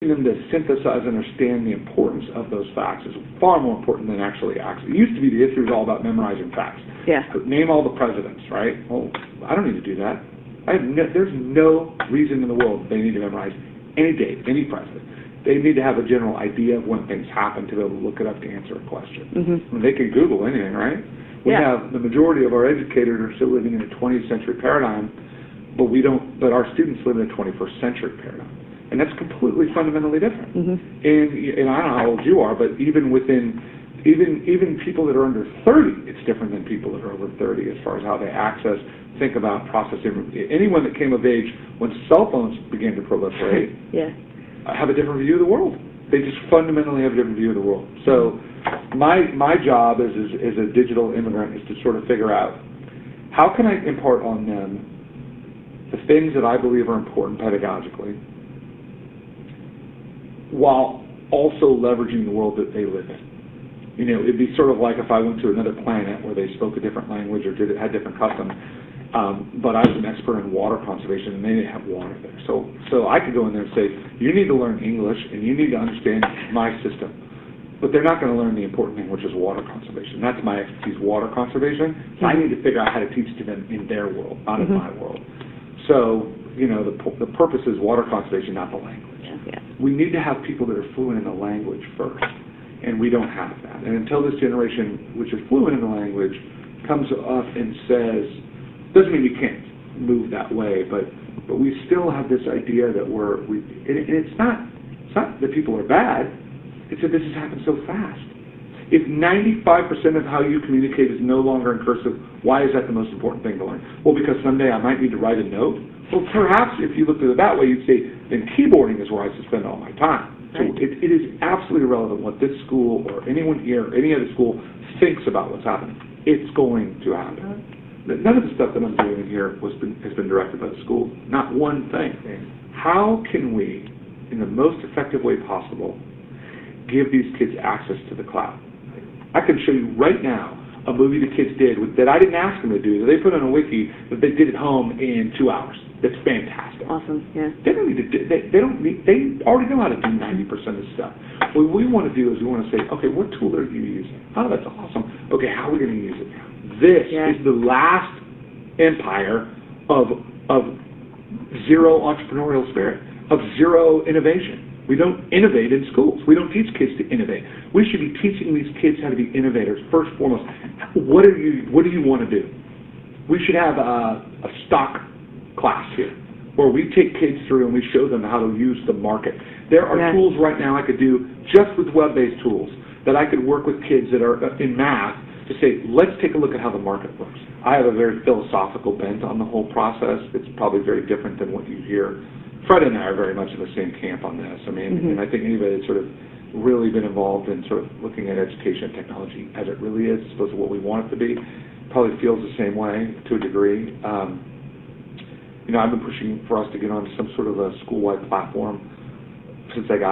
them to synthesize and understand the importance of those facts is far more important than actually acts. It used to be the history was all about memorizing facts. Yeah. Name all the presidents, right? Well, I don't need to do that. There's no reason in the world they need to memorize any date, any president. They need to have a general idea of when things happen to be able to look it up to answer a question. I mean, they can Google anything, right? We have the majority of our educators are still living in a 20th century paradigm, but we don't. But our students live in a 21st century paradigm. And that's completely fundamentally different. And I don't know how old you are, but even people that are under 30, it's different than people that are over 30 as far as how they access, think about, process. Anyone that came of age when cell phones began to proliferate have a different view of the world. They just fundamentally have a different view of the world. So my job as a digital immigrant is to sort of figure out how can I impart on them the things that I believe are important pedagogically, while also leveraging the world that they live in. You know, it'd be sort of like if I went to another planet where they spoke a different language or had different customs, but I was an expert in water conservation and they didn't have water there. So I could go in there and say, you need to learn English and you need to understand my system. But they're not going to learn the important thing, which is water conservation. That's my expertise, water conservation. So I need to figure out how to teach to them in their world, not in my world. So, you know, the purpose is water conservation, not the language. We need to have people that are fluent in the language first, and we don't have that. And until this generation, which is fluent in the language, comes up and says, doesn't mean we can't move that way, but we still have this idea that it's not that people are bad, it's that this has happened so fast. If 95% of how you communicate is no longer in cursive, why is that the most important thing to learn? Well, because someday I might need to write a note. Well, perhaps if you looked at it that way, you'd say, then keyboarding is where I should spend all my time. So it is absolutely irrelevant what this school or anyone here or any other school thinks about what's happening. It's going to happen. None of the stuff that I'm doing here has been directed by the school. Not one thing. How can we, in the most effective way possible, give these kids access to the cloud? I can show you right now a movie the kids did that I didn't ask them to do, that they put on a wiki that they did at home in 2 hours. That's fantastic. Awesome, yeah. They don't need to do, they already know how to do 90% of the stuff. What we want to do is we want to say, okay, what tool are you using? Oh, that's awesome. Okay, how are we going to use it now? This is the last empire of zero entrepreneurial spirit, of zero innovation. We don't innovate in schools. We don't teach kids to innovate. We should be teaching these kids how to be innovators. First and foremost, what do you want to do? We should have a stock class here where we take kids through and we show them how to use the market. There are tools right now I could do just with web-based tools that I could work with kids that are in math to say, let's take a look at how the market works. I have a very philosophical bent on the whole process. It's probably very different than what you hear. Fred and I are very much in the same camp on this. I mean, and I think anybody that's sort of really been involved in sort of looking at education and technology as it really is, as opposed to what we want it to be, probably feels the same way to a degree. You know, I've been pushing for us to get onto some sort of a school-wide platform since I got